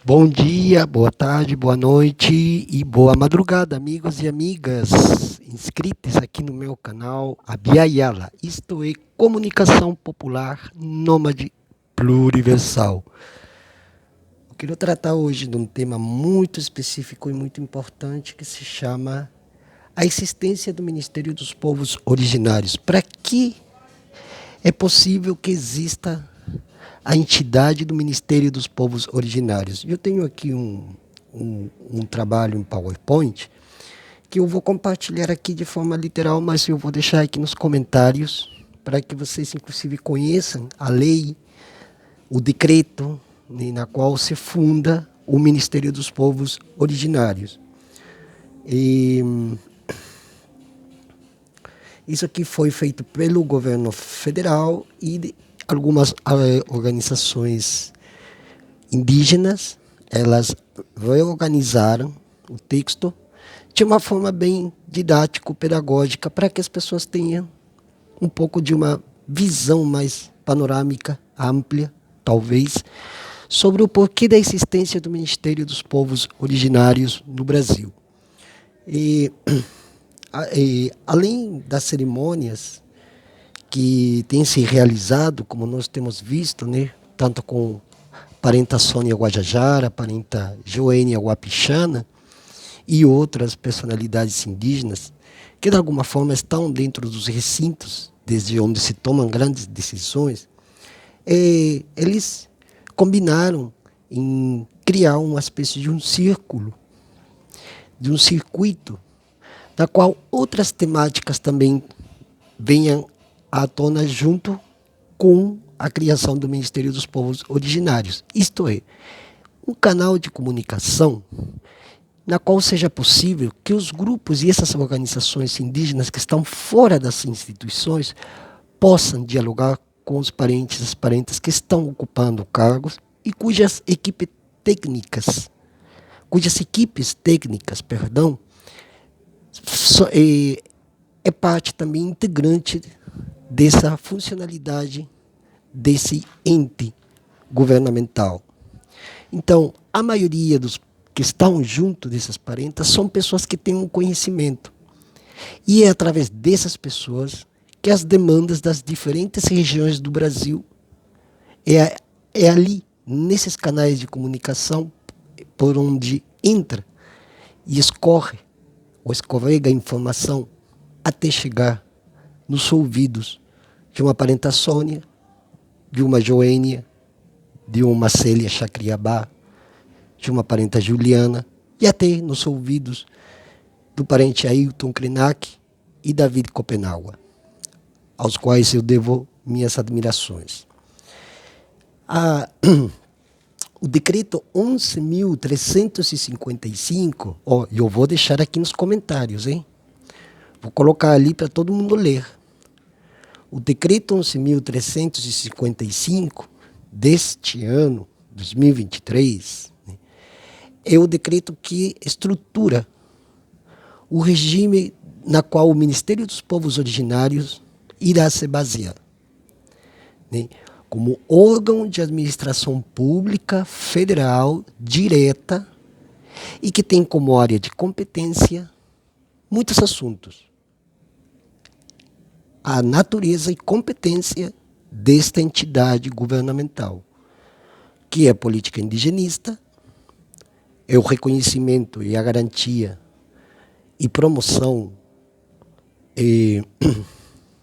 Bom dia, boa tarde, boa noite e boa madrugada, amigos e amigas inscritos aqui no meu canal Abiayala. Isto é Comunicação Popular Nômade Pluriversal. Eu quero tratar hoje de um tema muito específico e muito importante que se chama a existência do Ministério dos Povos Originários. Para que é possível que exista a entidade do Ministério dos Povos Originários? Eu tenho aqui um trabalho em PowerPoint que eu vou compartilhar aqui de forma literal, mas eu vou deixar aqui nos comentários para que vocês, inclusive, conheçam a lei, o decreto, né, na qual se funda o Ministério dos Povos Originários. E isso aqui foi feito pelo governo federal e de algumas organizações indígenas. Elas reorganizaram o texto de uma forma bem didático-pedagógica para que as pessoas tenham um pouco de uma visão mais panorâmica, ampla, talvez, sobre o porquê da existência do Ministério dos Povos Originários no Brasil. E além das cerimônias que têm se realizado, como nós temos visto, né, tanto com parenta Sônia Guajajara, parenta Joênia Wapichana e outras personalidades indígenas que de alguma forma estão dentro dos recintos, desde onde se tomam grandes decisões, eles combinaram em criar uma espécie de um círculo, de um circuito, da qual outras temáticas também venham à tona junto com a criação do Ministério dos Povos Originários. Isto é, um canal de comunicação na qual seja possível que os grupos e essas organizações indígenas que estão fora das instituições possam dialogar com os parentes, as parentas que estão ocupando cargos e cujas equipes técnicas, é parte também integrante dessa funcionalidade desse ente governamental. Então, a maioria dos que estão junto dessas parentas são pessoas que têm um conhecimento. E é através dessas pessoas que as demandas das diferentes regiões do Brasil é ali, nesses canais de comunicação, por onde entra e escorre ou escorrega a informação até chegar nos ouvidos de uma parenta Sônia, de uma Joênia, de uma Célia Chacriabá, de uma parenta Juliana, e até nos ouvidos do parente Ailton Krenak e David Copenaua, aos quais eu devo minhas admirações. O decreto 11.355, eu vou deixar aqui nos comentários, hein? Vou colocar ali para todo mundo ler. O decreto 11.355 deste ano, 2023, né, é o decreto que estrutura o regime na qual o Ministério dos Povos Originários irá se basear, né, como órgão de administração pública federal direta e que tem como área de competência muitos assuntos. A natureza e competência desta entidade governamental, que é a política indigenista, é o reconhecimento e a garantia e promoção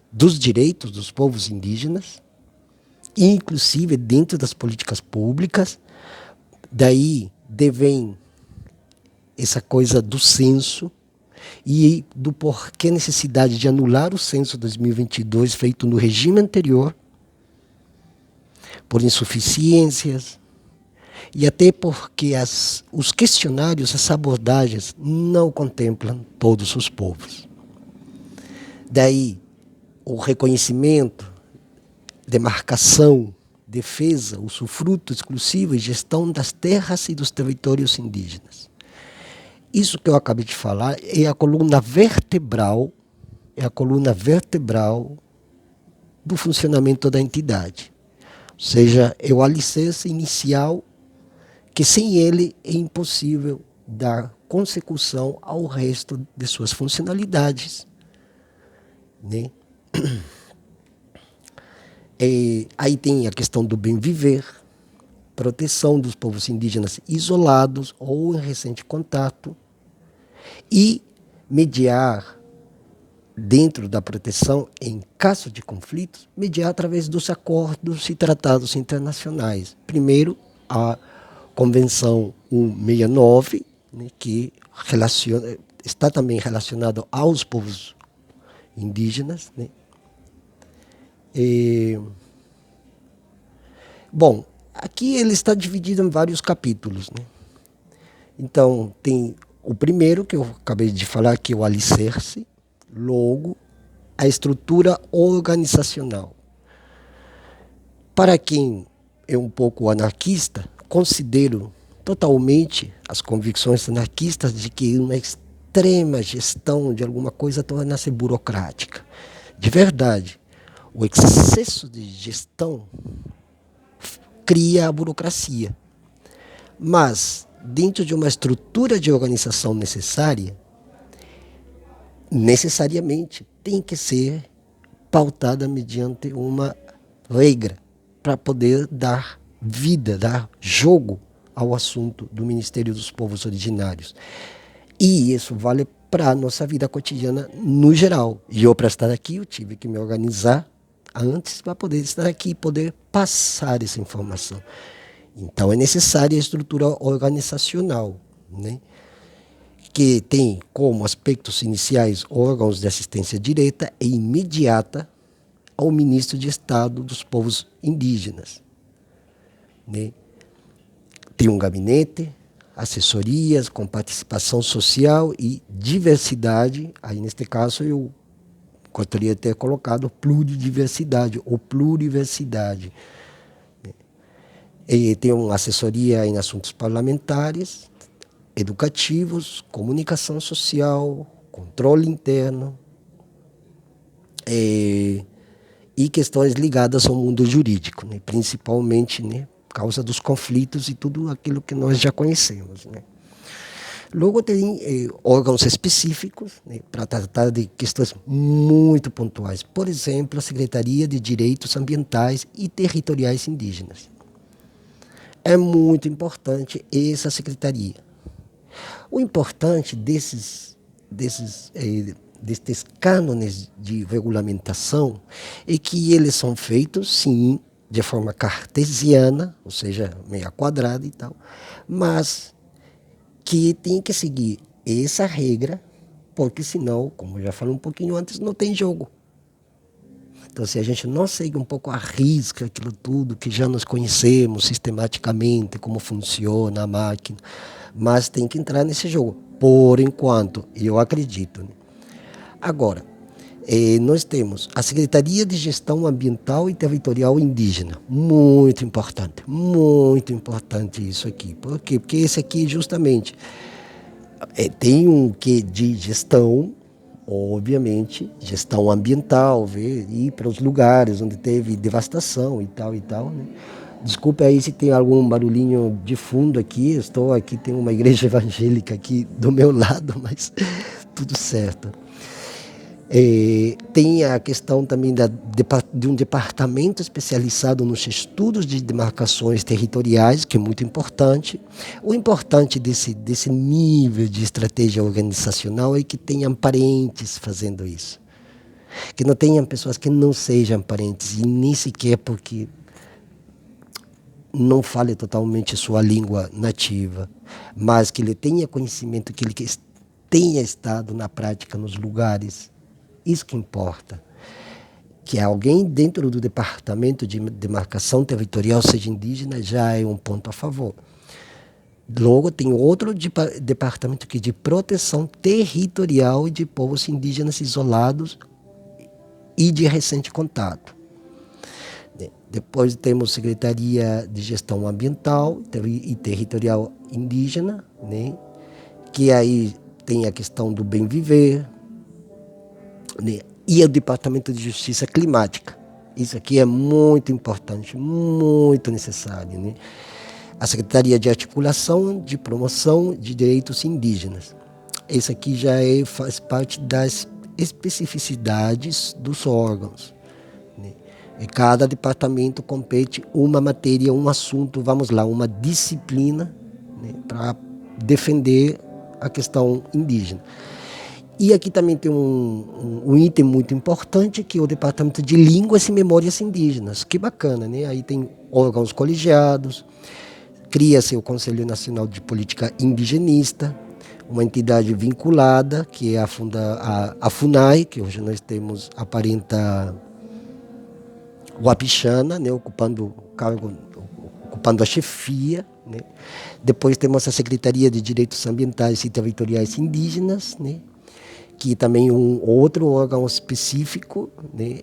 dos direitos dos povos indígenas, inclusive dentro das políticas públicas. Daí devem essa coisa do censo e do porquê necessidade de anular o censo 2022 feito no regime anterior, por insuficiências, e até porque os questionários, as abordagens não contemplam todos os povos. Daí o reconhecimento, demarcação, defesa, usufruto exclusivo e gestão das terras e dos territórios indígenas. Isso que eu acabei de falar é a coluna vertebral do funcionamento da entidade. Ou seja, é o alicerce inicial que sem ele é impossível dar consecução ao resto de suas funcionalidades, né? Aí tem a questão do bem viver, proteção dos povos indígenas isolados ou em recente contato e mediar dentro da proteção em caso de conflitos, mediar através dos acordos e tratados internacionais. Primeiro, a Convenção 169, né, que está também relacionado aos povos indígenas, né? Bom, aqui ele está dividido em vários capítulos, né? Então, tem o primeiro, que eu acabei de falar, que é o alicerce, logo, a estrutura organizacional. Para quem é um pouco anarquista, considero totalmente as convicções anarquistas de que uma extrema gestão de alguma coisa torna-se burocrática. De verdade, o excesso de gestão cria a burocracia. Mas, dentro de uma estrutura de organização necessariamente tem que ser pautada mediante uma regra para poder dar vida, dar jogo ao assunto do Ministério dos Povos Originários. E isso vale para a nossa vida cotidiana no geral. E eu, para estar aqui, eu tive que me organizar antes para poder estar aqui e poder passar essa informação. Então é necessária a estrutura organizacional, né? Que tem como aspectos iniciais órgãos de assistência direta e imediata ao ministro de Estado dos povos indígenas, né? Tem um gabinete, assessorias com participação social e diversidade. Aí, neste caso, eu gostaria de ter colocado pluridiversidade ou pluriversidade. E tem uma assessoria em assuntos parlamentares, educativos, comunicação social, controle interno e questões ligadas ao mundo jurídico, né? Principalmente, né, por causa dos conflitos e tudo aquilo que nós já conhecemos, né? Logo tem órgãos específicos, né, para tratar de questões muito pontuais. Por exemplo, a Secretaria de Direitos Ambientais e Territoriais Indígenas. É muito importante essa secretaria. O importante destes cânones de regulamentação é que eles são feitos, sim, de forma cartesiana, ou seja, meia quadrada e tal, mas que tem que seguir essa regra, porque senão, como eu já falei um pouquinho antes, não tem jogo. Então, se a gente não segue um pouco à risca aquilo tudo que já nós conhecemos sistematicamente, como funciona a máquina, mas tem que entrar nesse jogo, por enquanto, eu acredito, né? Agora, nós temos a Secretaria de Gestão Ambiental e Territorial Indígena, muito importante isso aqui. Por quê? Porque esse aqui justamente tem um quê de gestão, obviamente, gestão ambiental, ir para os lugares onde teve devastação e tal, né? Desculpe aí se tem algum barulhinho de fundo aqui, estou aqui, tem uma igreja evangélica aqui do meu lado, mas tudo certo. Tem a questão também de um departamento especializado nos estudos de demarcações territoriais, que é muito importante. O importante desse nível de estratégia organizacional é que tenham parentes fazendo isso. Que não tenham pessoas que não sejam parentes, e nem sequer porque não fale totalmente sua língua nativa, mas que ele tenha conhecimento, que ele tenha estado na prática nos lugares. Isso que importa. Que alguém dentro do departamento de demarcação territorial seja indígena já é um ponto a favor. Logo, tem outro departamento que é de proteção territorial e de povos indígenas isolados e de recente contato. Depois temos Secretaria de Gestão Ambiental e Territorial Indígena, né? Que aí tem a questão do bem viver, né? E o Departamento de Justiça Climática. Isso aqui é muito importante, muito necessário, né? a Secretaria de Articulação de Promoção de Direitos Indígenas. Esse aqui já faz parte das especificidades dos órgãos, né? E cada departamento compete uma matéria, um assunto, vamos lá, uma disciplina, né, para defender a questão indígena. E aqui também tem um item muito importante, que é o Departamento de Línguas e Memórias Indígenas. Que bacana, né? Aí tem órgãos colegiados, cria-se o Conselho Nacional de Política Indigenista, uma entidade vinculada, que é a FUNAI, que hoje nós temos a parenta Wapixana, né, ocupando a chefia, né? Depois temos a Secretaria de Direitos Ambientais e Territoriais Indígenas, né, que também é um outro órgão específico, né,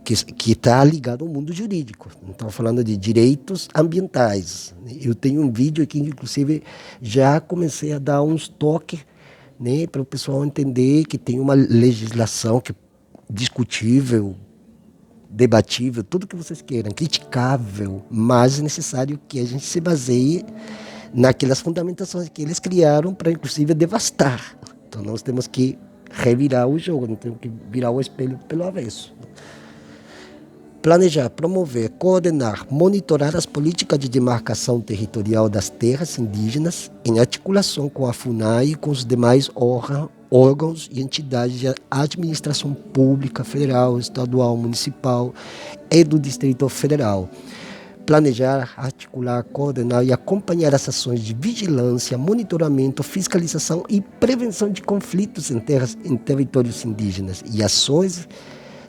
que está ligado ao mundo jurídico. Estamos falando de direitos ambientais, né? Eu tenho um vídeo aqui, inclusive, já comecei a dar uns toques, né, para o pessoal entender que tem uma legislação que discutível, debatível, tudo que vocês queiram, criticável, mas é necessário que a gente se baseie naquelas fundamentações que eles criaram para, inclusive, devastar. Então nós temos que revirar o jogo, não temos que virar o espelho pelo avesso. Planejar, promover, coordenar, monitorar as políticas de demarcação territorial das terras indígenas em articulação com a FUNAI e com os demais órgãos e entidades de administração pública, federal, estadual, municipal e do Distrito Federal. Planejar, articular, coordenar e acompanhar as ações de vigilância, monitoramento, fiscalização e prevenção de conflitos em territórios indígenas e ações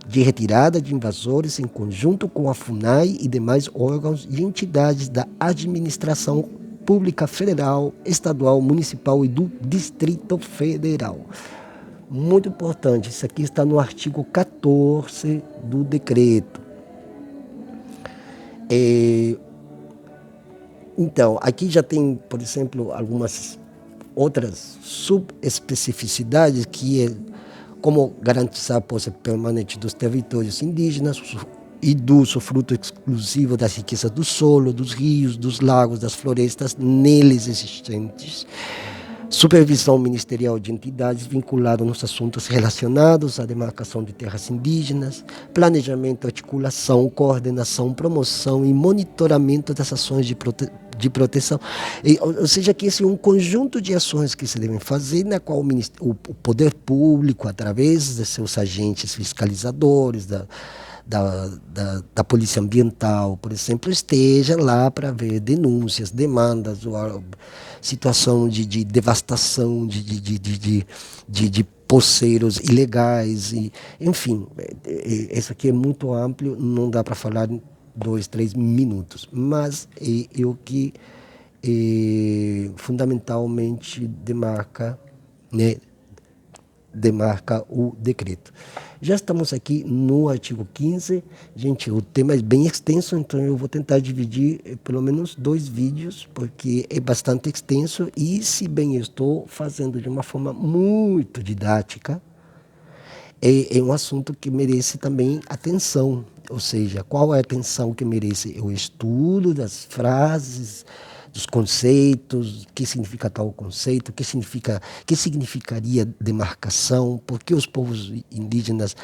de retirada de invasores em conjunto com a FUNAI e demais órgãos e entidades da administração pública federal, estadual, municipal e do Distrito Federal. Muito importante, isso aqui está no artigo 14 do decreto. Então, aqui já tem, por exemplo, algumas outras subespecificidades, que é como garantizar a posse permanente dos territórios indígenas e do usufruto exclusivo das riquezas do solo, dos rios, dos lagos, das florestas neles existentes. Supervisão ministerial de entidades vinculadas nos assuntos relacionados à demarcação de terras indígenas, planejamento, articulação, coordenação, promoção e monitoramento das ações de proteção. Ou seja, que esse é um conjunto de ações que se devem fazer, na qual o poder público, através de seus agentes fiscalizadores, da polícia ambiental, por exemplo, esteja lá para ver denúncias, demandas, ou situação de devastação de poceiros ilegais, enfim, isso aqui é muito amplo, não dá para falar em 2, 3 minutos, mas é o que fundamentalmente demarca, né, demarca o decreto. Já estamos aqui no artigo 15. Gente, o tema é bem extenso, então eu vou tentar dividir pelo menos 2 vídeos, porque é bastante extenso e, se bem eu estou fazendo de uma forma muito didática, é um assunto que merece também atenção. Ou seja, qual é a atenção que merece? O estudo das frases, dos conceitos, o que significa tal conceito, que significaria demarcação, porque os povos indígenas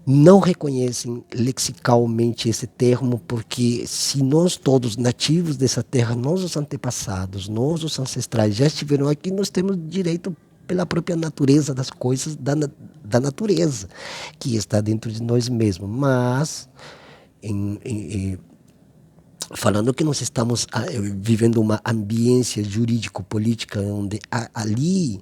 não reconhecem lexicalmente esse termo, porque se nós todos nativos dessa terra, nós os antepassados, nós os ancestrais já estiveram aqui, nós temos direito pela própria natureza das coisas, da natureza que está dentro de nós mesmos. Mas falando que nós estamos vivendo uma ambiência jurídico-política onde ali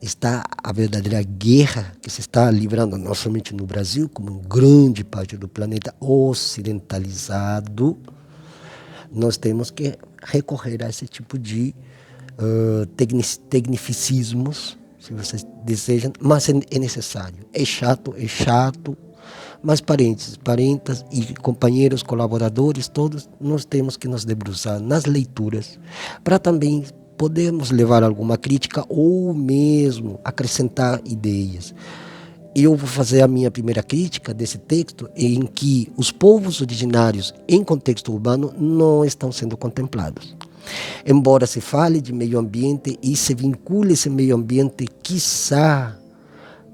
está a verdadeira guerra que se está livrando, não somente no Brasil, como em grande parte do planeta ocidentalizado, nós temos que recorrer a esse tipo de tecnicismos, se vocês desejam, mas é necessário. É chato, mas parentas e companheiros, colaboradores, todos, nós temos que nos debruçar nas leituras para também podermos levar alguma crítica ou mesmo acrescentar ideias. eu vou fazer a minha primeira crítica desse texto em que os povos originários em contexto urbano não estão sendo contemplados. Embora se fale de meio ambiente e se vincule esse meio ambiente, quiçá,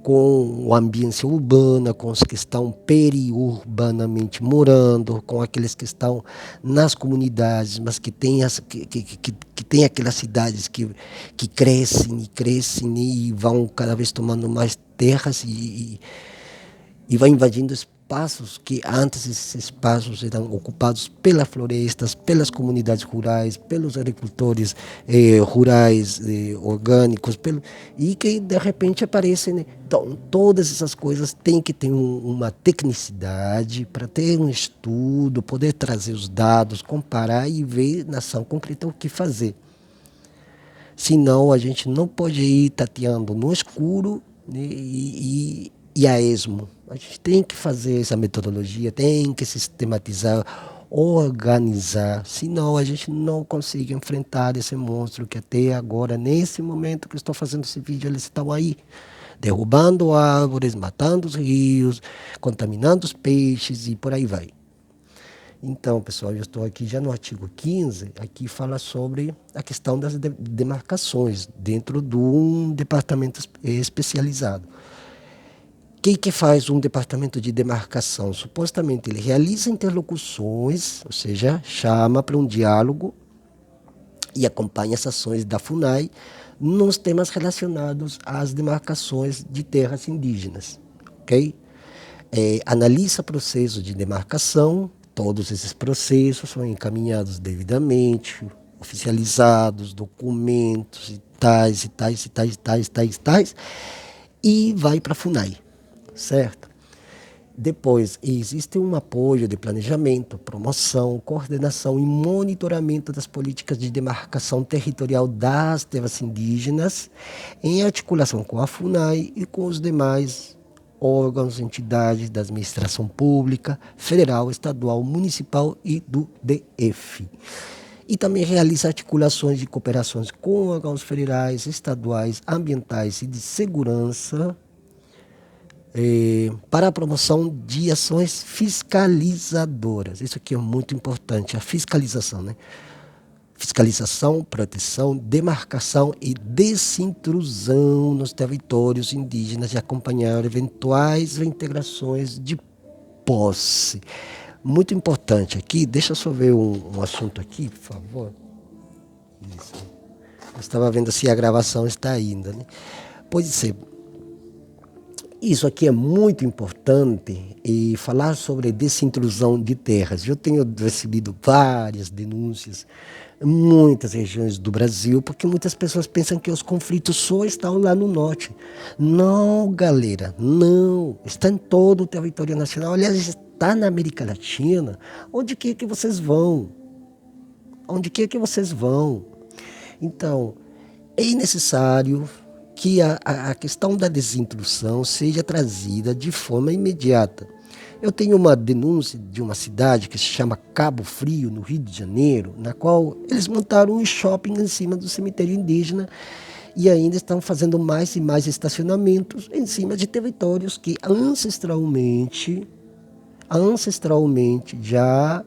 com a ambiência urbana, com os que estão periurbanamente morando, com aqueles que estão nas comunidades, mas que têm tem aquelas cidades que crescem e crescem e vão cada vez tomando mais terras e vai invadindo espaços que antes esses espaços eram ocupados pelas florestas, pelas comunidades rurais, pelos agricultores rurais, orgânicos, e que de repente aparecem. Né? Então, todas essas coisas têm que ter uma tecnicidade para ter um estudo, poder trazer os dados, comparar e ver na ação concreta o que fazer. Senão a gente não pode ir tateando no escuro, né, e a esmo. A gente tem que fazer essa metodologia, tem que sistematizar, organizar, senão a gente não consegue enfrentar esse monstro que até agora, nesse momento que eu estou fazendo esse vídeo, eles estão aí, derrubando árvores, matando os rios, contaminando os peixes e por aí vai. Então, pessoal, eu estou aqui já no artigo 15, aqui fala sobre a questão das demarcações dentro de um departamento especializado. O que faz um departamento de demarcação? Supostamente ele realiza interlocuções, ou seja, chama para um diálogo e acompanha as ações da FUNAI nos temas relacionados às demarcações de terras indígenas. Okay? Analisa processos de demarcação, todos esses processos são encaminhados devidamente, oficializados, documentos e tais, e vai para a FUNAI. Certo? Depois, existe um apoio de planejamento, promoção, coordenação e monitoramento das políticas de demarcação territorial das terras indígenas, em articulação com a FUNAI e com os demais órgãos, entidades da administração pública, federal, estadual, municipal e do DF. E também realiza articulações de cooperações com órgãos federais, estaduais, ambientais e de segurança, para a promoção de ações fiscalizadoras. Isso aqui é muito importante, a fiscalização, né? Fiscalização, proteção, demarcação e desintrusão nos territórios indígenas e acompanhar eventuais reintegrações de posse. Muito importante aqui, deixa eu só ver um assunto aqui, por favor. Isso. Eu estava vendo se a gravação está ainda, né? Pode ser. Isso aqui é muito importante e falar sobre desintrusão de terras. Eu tenho recebido várias denúncias em muitas regiões do Brasil, porque muitas pessoas pensam que os conflitos só estão lá no norte. Não, galera, não. Está em todo o território nacional. Aliás, está na América Latina. Onde que vocês vão? Onde que vocês vão? Então, é necessário que a questão da desintrusão seja trazida de forma imediata. Eu tenho uma denúncia de uma cidade que se chama Cabo Frio, no Rio de Janeiro, na qual eles montaram um shopping em cima do cemitério indígena e ainda estão fazendo mais e mais estacionamentos em cima de territórios que ancestralmente já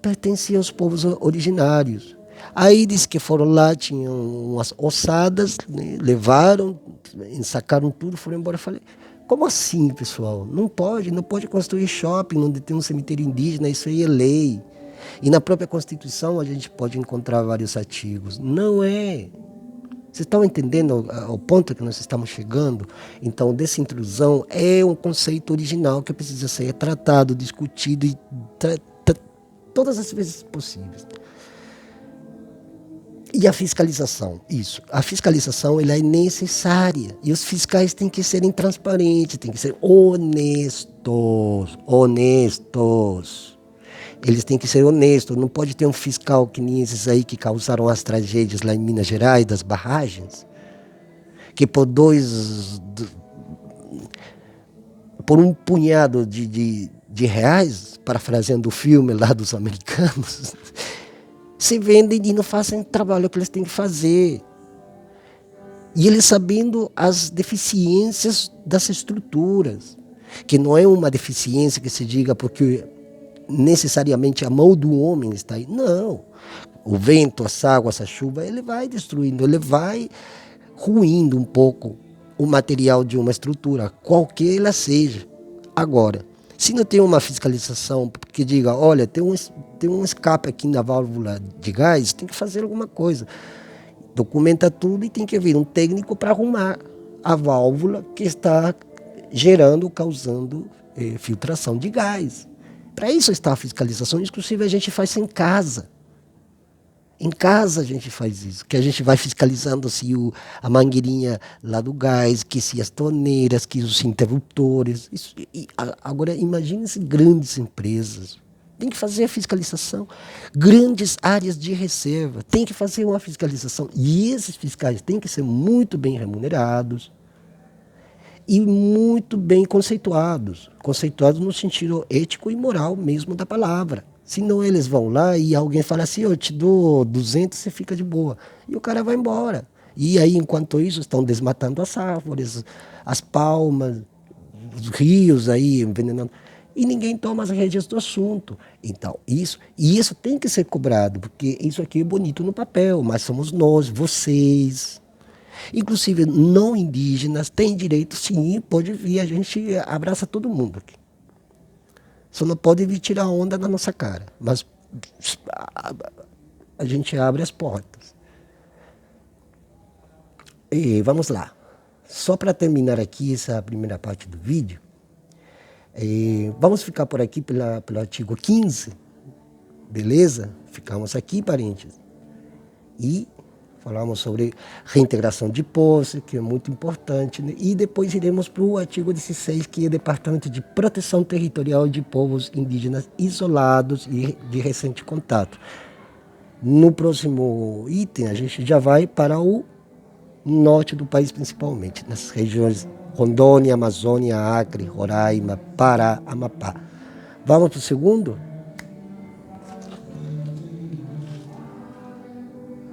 pertenciam aos povos originários. Aí diz que foram lá, tinham umas ossadas, né, levaram, ensacaram tudo, foram embora. Eu falei, como assim, pessoal? Não pode construir shopping onde tem um cemitério indígena, isso aí é lei. E na própria Constituição a gente pode encontrar vários artigos. Não é. Vocês estão entendendo o ponto que nós estamos chegando? Então, desintrusão é um conceito original que precisa ser tratado, discutido e todas as vezes possíveis. E a fiscalização, isso. A fiscalização ela é necessária. E os fiscais têm que serem transparentes, têm que ser honestos. Eles têm que ser honestos. Não pode ter um fiscal que nem esses aí que causaram as tragédias lá em Minas Gerais, das barragens, que por um punhado de reais, parafraseando o filme lá dos americanos, se vendem e não fazem o trabalho que eles têm que fazer. E ele sabendo as deficiências das estruturas, que não é uma deficiência que se diga porque necessariamente a mão do homem está aí. Não. O vento, as águas, a chuva, ele vai destruindo, ele vai ruindo um pouco o material de uma estrutura, qualquer ela seja. Agora, se não tem uma fiscalização que diga, olha, tem um escape aqui na válvula de gás, tem que fazer alguma coisa. Documenta tudo e tem que vir um técnico para arrumar a válvula que está gerando, causando filtração de gás. Para isso está a fiscalização, inclusive a gente faz em casa. Em casa a gente faz isso, que a gente vai fiscalizando se a mangueirinha lá do gás, que se as torneiras, que os interruptores. Isso, agora imagine-se grandes empresas. Tem que fazer a fiscalização. Grandes áreas de reserva, tem que fazer uma fiscalização. E esses fiscais têm que ser muito bem remunerados e muito bem conceituados. Conceituados no sentido ético e moral mesmo da palavra. Senão eles vão lá e alguém fala assim, eu te dou 200, você fica de boa. E o cara vai embora. E aí, enquanto isso, estão desmatando as árvores, as palmas, os rios aí, envenenando. E ninguém toma as rédeas do assunto. Então, isso tem que ser cobrado, porque isso aqui é bonito no papel, mas somos nós, vocês. Inclusive, não indígenas têm direito, sim, pode vir, a gente abraça todo mundo aqui. Só não pode vir tirar onda na nossa cara. Mas a gente abre as portas. E vamos lá. Só para terminar aqui essa primeira parte do vídeo, vamos ficar por aqui pelo artigo 15. Beleza? Ficamos aqui, parentes. E falamos sobre reintegração de posse, que é muito importante, né? E depois iremos para o artigo 16, que é Departamento de Proteção Territorial de Povos Indígenas Isolados e de Recente Contato. No próximo item, a gente já vai para o norte do país, principalmente, nas regiões Rondônia, Amazônia, Acre, Roraima, Pará, Amapá. Vamos para o segundo?